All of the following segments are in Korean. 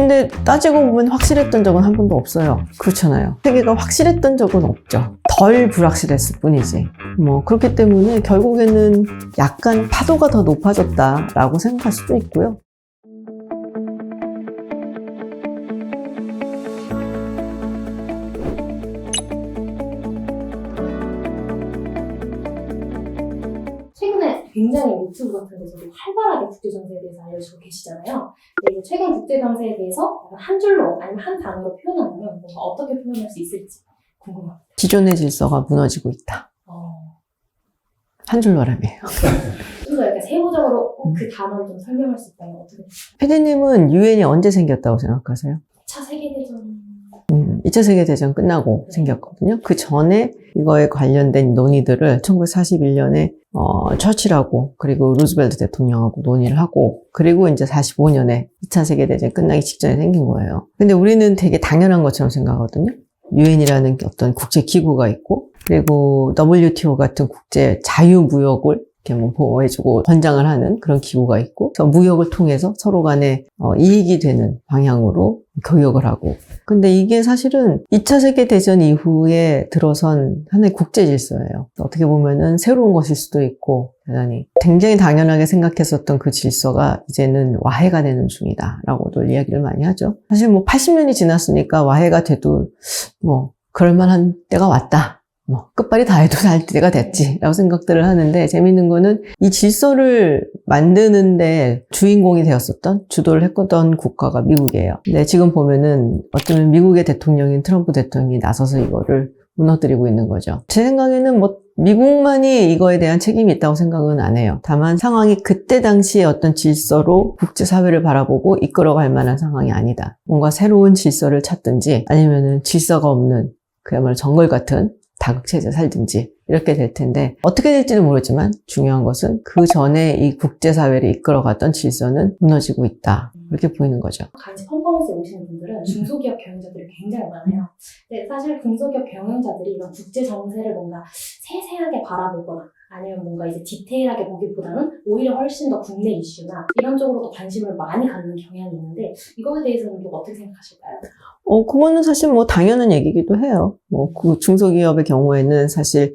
근데 따지고 보면 확실했던 적은 한 번도 없어요. 그렇잖아요. 세계가 확실했던 적은 없죠. 덜 불확실했을 뿐이지. 그렇기 때문에 결국에는 약간 파도가 더 높아졌다라고 생각할 수도 있고요. 최근에 굉장히 유튜브 같은 데서도 활발하게 국제정세에 대해서 알려주고 계시잖아요. 근데 최근 국제정세에 대해서 한 줄로 아니면 한 단어로 표현한다면 뭔가 어떻게 표현할 수 있을지 궁금합니다. 기존의 질서가 무너지고 있다. 한 줄로 말하면. 좀 더 약간 세부적으로 그 단어를 좀 설명할 수 있다면 어떻게 될까요? 피디님은 유엔이 언제 생겼다고 생각하세요? 2차 세계대전 2차 세계대전 끝나고 생겼거든요. 그 전에 이거에 관련된 논의들을 1941년에 처칠하고 그리고 루즈벨트 대통령하고 논의를 하고 그리고 이제 45년에 2차 세계대전 끝나기 직전에 생긴 거예요. 근데 우리는 되게 당연한 것처럼 생각하거든요. 유엔이라는 어떤 국제기구가 있고 그리고 WTO 같은 국제 자유무역을 이렇게 보호해주고 권장을 하는 그런 기구가 있고 그래서 무역을 통해서 서로 간에 이익이 되는 방향으로 교역을 하고 근데 이게 사실은 2차 세계대전 이후에 들어선 하나의 국제 질서예요. 어떻게 보면은 새로운 것일 수도 있고 대단히 굉장히 당연하게 생각했었던 그 질서가 이제는 와해가 되는 중이다 라고도 이야기를 많이 하죠. 사실 80년이 지났으니까 와해가 돼도 그럴만한 때가 왔다. 끝발이 다 해도 살 때가 됐지라고 생각들을 하는데 재밌는 거는 이 질서를 만드는데 주인공이 되었었던 주도를 했던 국가가 미국이에요. 근데 지금 보면은 어쩌면 미국의 대통령인 트럼프 대통령이 나서서 이거를 무너뜨리고 있는 거죠. 제 생각에는 미국만이 이거에 대한 책임이 있다고 생각은 안 해요. 다만 상황이 그때 당시에 어떤 질서로 국제사회를 바라보고 이끌어갈 만한 상황이 아니다. 뭔가 새로운 질서를 찾든지 아니면은 질서가 없는 그야말로 정글 같은 다극체제 살든지 이렇게 될 텐데 어떻게 될지는 모르지만 중요한 것은 그 전에 이 국제사회를 이끌어갔던 질서는 무너지고 있다. 이렇게 보이는 거죠. 같이 컨퍼런스에 오시는 분들은 중소기업 경영자들이 굉장히 많아요. 근데 사실 중소기업 경영자들이 이런 국제 정세를 뭔가 세세하게 바라보거나 아니면 뭔가 이제 디테일하게 보기보다는 오히려 훨씬 더 국내 이슈나 이런 쪽으로도 관심을 많이 갖는 경향이 있는데 이거에 대해서는 또 어떻게 생각하실까요? 그거는 사실 당연한 얘기기도 해요. 그 중소기업의 경우에는 사실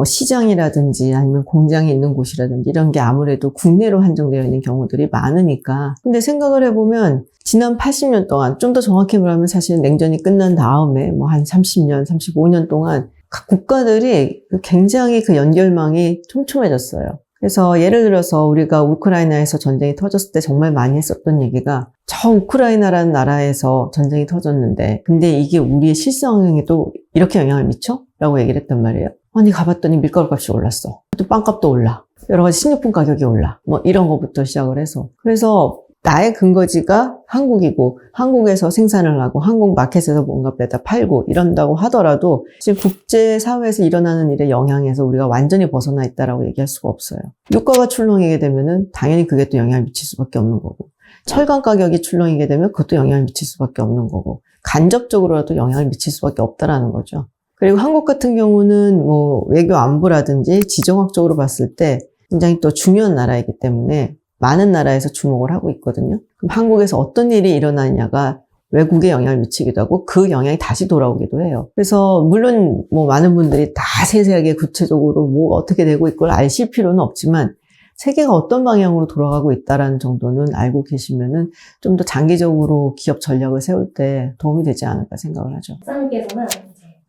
시장이라든지 아니면 공장이 있는 곳이라든지 이런 게 아무래도 국내로 한정되어 있는 경우들이 많으니까. 근데 생각을 해보면 지난 80년 동안 좀 더 정확히 말하면 사실 냉전이 끝난 다음에 한 30년, 35년 동안 각 국가들이 굉장히 그 연결망이 촘촘해졌어요. 그래서 예를 들어서 우리가 우크라이나에서 전쟁이 터졌을 때 정말 많이 했었던 얘기가 저 우크라이나라는 나라에서 전쟁이 터졌는데 근데 이게 우리의 실상에도 이렇게 영향을 미쳐? 라고 얘기를 했단 말이에요. 아니 가봤더니 밀가루 값이 올랐어. 또 빵값도 올라. 여러 가지 식료품 가격이 올라. 이런 거부터 시작을 해서. 그래서 나의 근거지가 한국이고 한국에서 생산을 하고 한국 마켓에서 뭔가 빼다 팔고 이런다고 하더라도 지금 국제사회에서 일어나는 일의 영향에서 우리가 완전히 벗어나 있다라고 얘기할 수가 없어요. 유가가 출렁이게 되면은 당연히 그게 또 영향을 미칠 수밖에 없는 거고 철강 가격이 출렁이게 되면 그것도 영향을 미칠 수밖에 없는 거고 간접적으로라도 영향을 미칠 수밖에 없다라는 거죠. 그리고 한국 같은 경우는 외교 안보라든지 지정학적으로 봤을 때 굉장히 또 중요한 나라이기 때문에 많은 나라에서 주목을 하고 있거든요. 그럼 한국에서 어떤 일이 일어나냐가 외국에 영향을 미치기도 하고 그 영향이 다시 돌아오기도 해요. 그래서 물론 많은 분들이 다 세세하게 구체적으로 어떻게 되고 있걸 아실 필요는 없지만 세계가 어떤 방향으로 돌아가고 있다는 정도는 알고 계시면은 좀 더 장기적으로 기업 전략을 세울 때 도움이 되지 않을까 생각을 하죠. 박사님께서는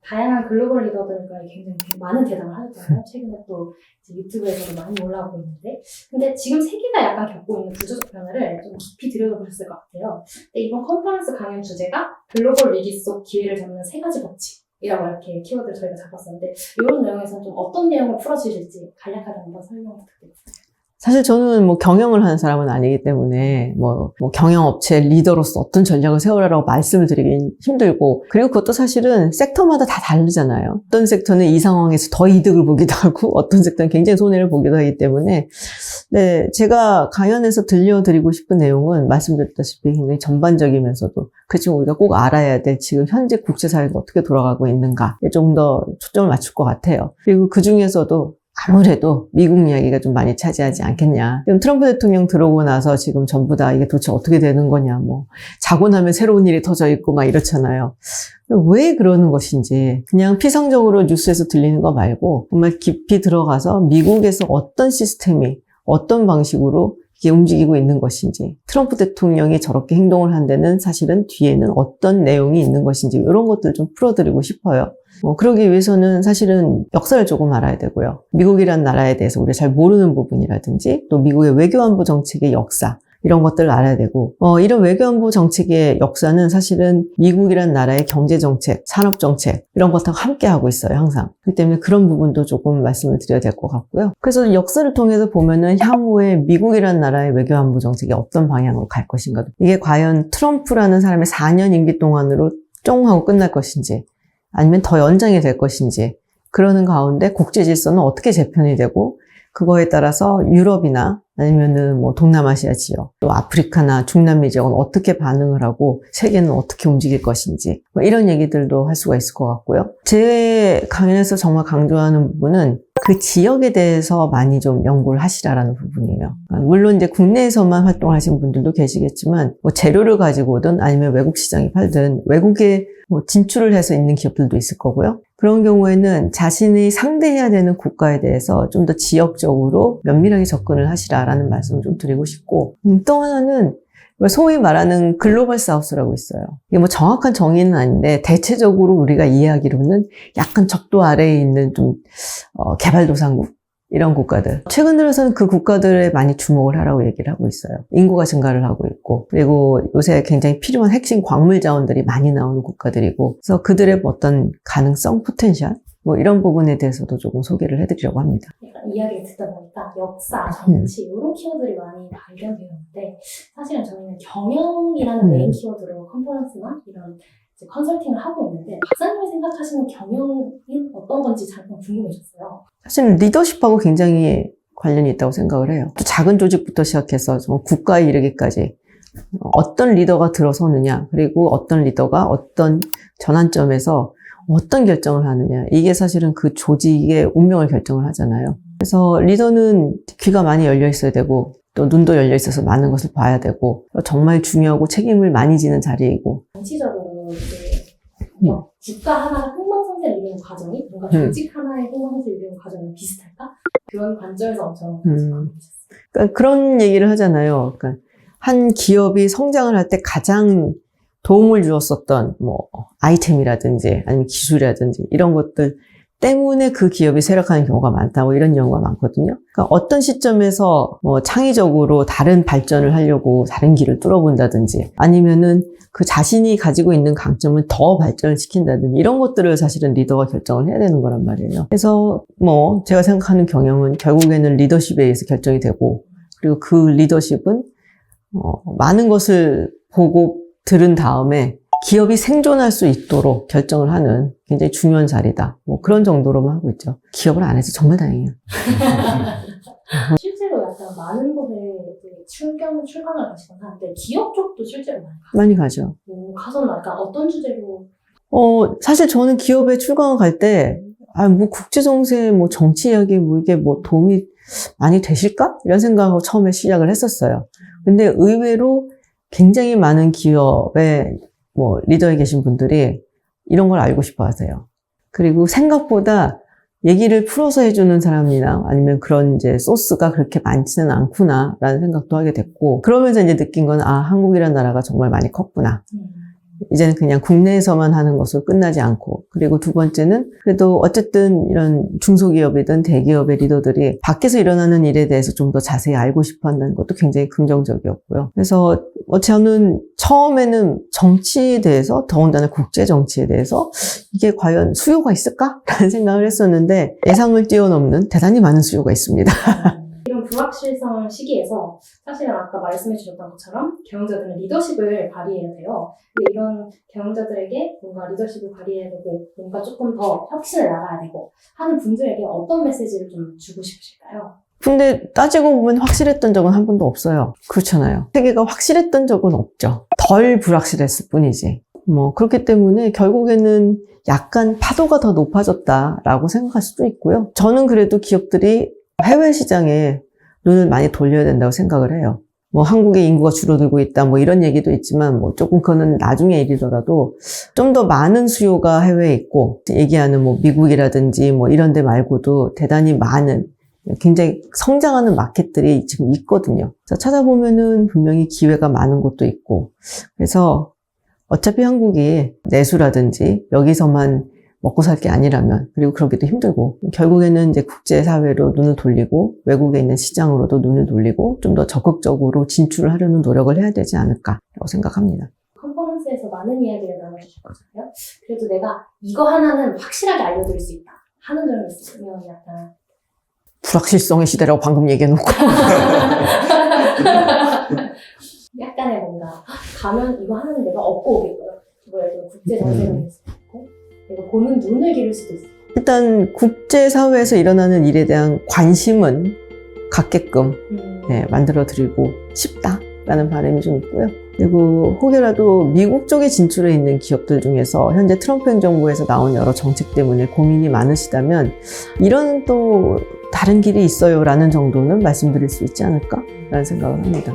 다양한 글로벌 리더들과 굉장히 많은 대담을 하셨잖아요. 최근에 또 유튜브에서도 많이 올라오고 있는데 근데 지금 세계가 약간 겪고 있는 구조적 변화를 좀 깊이 들여다보셨을 것 같아요. 근데 이번 컨퍼런스 강연 주제가 글로벌 위기 속 기회를 잡는 3가지 법칙이라고 이렇게 키워드를 저희가 잡았었는데 이런 내용에서는 좀 어떤 내용을 풀어주실지 간략하게 한번 설명 부탁드립니다. 사실 저는 경영을 하는 사람은 아니기 때문에 경영업체 리더로서 어떤 전략을 세우라고 말씀을 드리긴 힘들고 그리고 그것도 사실은 섹터마다 다 다르잖아요. 어떤 섹터는 이 상황에서 더 이득을 보기도 하고 어떤 섹터는 굉장히 손해를 보기도 하기 때문에 네, 제가 강연에서 들려드리고 싶은 내용은 말씀드렸다시피 굉장히 전반적이면서도 그렇지만 우리가 꼭 알아야 될 지금 현재 국제사회가 어떻게 돌아가고 있는가에 좀 더 초점을 맞출 것 같아요. 그리고 그 중에서도 아무래도 미국 이야기가 좀 많이 차지하지 않겠냐. 지금 트럼프 대통령 들어오고 나서 지금 전부 다 이게 도대체 어떻게 되는 거냐, 뭐 자고 나면 새로운 일이 터져 있고 막 이렇잖아요. 왜 그러는 것인지 그냥 피상적으로 뉴스에서 들리는 거 말고 정말 깊이 들어가서 미국에서 어떤 시스템이 어떤 방식으로 이게 움직이고 있는 것인지, 트럼프 대통령이 저렇게 행동을 한 데는 사실은 뒤에는 어떤 내용이 있는 것인지 이런 것들 좀 풀어드리고 싶어요. 그러기 위해서는 사실은 역사를 조금 알아야 되고요. 미국이란 나라에 대해서 우리가 잘 모르는 부분이라든지 또 미국의 외교안보 정책의 역사 이런 것들을 알아야 되고 이런 외교안보 정책의 역사는 사실은 미국이란 나라의 경제정책, 산업정책 이런 것하고 함께 하고 있어요. 항상. 그렇기 때문에 그런 부분도 조금 말씀을 드려야 될 것 같고요. 그래서 역사를 통해서 보면은 향후에 미국이란 나라의 외교안보 정책이 어떤 방향으로 갈 것인가, 이게 과연 트럼프라는 사람의 4년 임기 동안으로 쫑 하고 끝날 것인지 아니면 더 연장이 될 것인지, 그러는 가운데 국제 질서는 어떻게 재편이 되고 그거에 따라서 유럽이나 아니면은 뭐 동남아시아 지역, 또 아프리카나 중남미 지역은 어떻게 반응을 하고 세계는 어떻게 움직일 것인지 뭐 이런 얘기들도 할 수가 있을 것 같고요. 제 강연에서 정말 강조하는 부분은 그 지역에 대해서 많이 좀 연구를 하시라라는 부분이에요. 물론 이제 국내에서만 활동하시는 분들도 계시겠지만 뭐 재료를 가지고 오든 아니면 외국 시장에 팔든 외국에 뭐 진출을 해서 있는 기업들도 있을 거고요. 그런 경우에는 자신이 상대해야 되는 국가에 대해서 좀 더 지역적으로 면밀하게 접근을 하시라라는 말씀을 좀 드리고 싶고, 또 하나는 소위 말하는 글로벌 사우스라고 있어요. 이게 뭐 정확한 정의는 아닌데 대체적으로 우리가 이해하기로는 약간 적도 아래에 있는 좀 개발도상국 이런 국가들. 최근 들어서는 그 국가들에 많이 주목을 하라고 얘기를 하고 있어요. 인구가 증가를 하고 있고, 그리고 요새 굉장히 필요한 핵심 광물 자원들이 많이 나오는 국가들이고, 그래서 그들의 어떤 가능성, 포텐셜 뭐 이런 부분에 대해서도 조금 소개를 해드리려고 합니다. 이야기를 듣다 보니까 역사, 정치 이런 키워드들이 많이 발견되는데 사실은 저희는 경영이라는 메인 키워드로 컨퍼런스나 이런 이제 컨설팅을 하고 있는데 박사님이 생각하시는 경영이 어떤 건지 잠깐 궁금해졌어요. 사실 리더십하고 굉장히 관련이 있다고 생각을 해요. 또 작은 조직부터 시작해서 국가에 이르기까지 어떤 리더가 들어서느냐, 그리고 어떤 리더가 어떤 전환점에서 어떤 결정을 하느냐, 이게 사실은 그 조직의 운명을 결정을 하잖아요. 그래서 리더는 귀가 많이 열려 있어야 되고 또 눈도 열려 있어서 많은 것을 봐야 되고 정말 중요하고 책임을 많이 지는 자리이고, 정치적으로 이제 국가 하나가 흥망성쇠를 이루는 과정이 뭔가 조직 하나의 흥망성쇠를 이루는 과정이 비슷할까? 그런 관점에서 엄청 그러니까 그런 얘기를 하잖아요. 그러니까 한 기업이 성장을 할 때 가장 도움을 주었었던 뭐 아이템이라든지 아니면 기술이라든지 이런 것들 때문에 그 기업이 쇠락하는 경우가 많다고, 이런 연구가 많거든요. 그러니까 어떤 시점에서 뭐 창의적으로 다른 발전을 하려고 다른 길을 뚫어본다든지 아니면은 그 자신이 가지고 있는 강점을 더 발전을 시킨다든지 이런 것들을 사실은 리더가 결정을 해야 되는 거란 말이에요. 그래서 뭐 제가 생각하는 경영은 결국에는 리더십에 의해서 결정이 되고, 그리고 그 리더십은 많은 것을 보고 들은 다음에 기업이 생존할 수 있도록 결정을 하는 굉장히 중요한 자리다. 뭐 그런 정도로만 하고 있죠. 기업을 안 해서 정말 다행이에요. 실제로 약간 많은 곳에 출강을 가시거나 하는데 기업 쪽도 실제로 많이 가요. 많이 가죠. 가서는 약간 어떤 주제로? 사실 저는 기업에 출강을 갈 때, 뭐 국제정세, 뭐 정치 이야기, 뭐 이게 뭐 도움이 많이 되실까? 이런 생각으로 처음에 시작을 했었어요. 근데 의외로 굉장히 많은 기업의 뭐 리더에 계신 분들이 이런 걸 알고 싶어 하세요. 그리고 생각보다 얘기를 풀어서 해주는 사람이나 아니면 그런 이제 소스가 그렇게 많지는 않구나라는 생각도 하게 됐고, 그러면서 이제 느낀 건 한국이라는 나라가 정말 많이 컸구나. 이제는 그냥 국내에서만 하는 것으로 끝나지 않고, 그리고 두 번째는 그래도 어쨌든 이런 중소기업이든 대기업의 리더들이 밖에서 일어나는 일에 대해서 좀 더 자세히 알고 싶어 한다는 것도 굉장히 긍정적이었고요. 그래서 저는 처음에는 정치에 대해서, 더군다나 국제 정치에 대해서 이게 과연 수요가 있을까? 라는 생각을 했었는데 예상을 뛰어넘는 대단히 많은 수요가 있습니다. 이런 불확실성 시기에서 사실은 아까 말씀해 주셨던 것처럼 경영자들은 리더십을 발휘해야 돼요. 근데 이런 경영자들에게 뭔가 리더십을 발휘해야 되고 뭔가 조금 더 혁신을 나가야 되고 하는 분들에게 어떤 메시지를 좀 주고 싶으실까요? 근데 따지고 보면 확실했던 적은 한 번도 없어요. 그렇잖아요. 세계가 확실했던 적은 없죠. 덜 불확실했을 뿐이지. 뭐 그렇기 때문에 결국에는 약간 파도가 더 높아졌다라고 생각할 수도 있고요. 저는 그래도 기업들이 해외 시장에 눈을 많이 돌려야 된다고 생각을 해요. 뭐 한국의 인구가 줄어들고 있다 뭐 이런 얘기도 있지만 뭐 조금 그거는 나중에 일이더라도 좀 더 많은 수요가 해외에 있고 얘기하는 뭐 미국이라든지 뭐 이런 데 말고도 대단히 많은 굉장히 성장하는 마켓들이 지금 있거든요. 그래서 찾아보면은 분명히 기회가 많은 곳도 있고 그래서 어차피 한국이 내수라든지 여기서만 먹고 살 게 아니라면 그리고 그러기도 힘들고 결국에는 이제 국제사회로 눈을 돌리고 외국에 있는 시장으로도 눈을 돌리고 좀 더 적극적으로 진출을 하려는 노력을 해야 되지 않을까라고 생각합니다. 컨퍼런스에서 많은 이야기를 나눠주셨거든요. 그래도 내가 이거 하나는 확실하게 알려드릴 수 있다 하는 점이 있으면 약간 불확실성의 시대라고 방금 얘기해놓고 약간의 뭔가 가면 이거 하나는 내가 얻고 오겠구나. 이거에 국제 정세가 될 수도 있고 내가 보는 눈을 기를 수도 있어. 일단 국제사회에서 일어나는 일에 대한 관심은 갖게끔 만들어드리고 싶다라는 바람이 좀 있고요. 그리고 혹여라도 미국 쪽에 진출해 있는 기업들 중에서 현재 트럼프 행정부에서 나온 여러 정책 때문에 고민이 많으시다면 이런 또 다른 길이 있어요라는 정도는 말씀드릴 수 있지 않을까라는 생각을 합니다.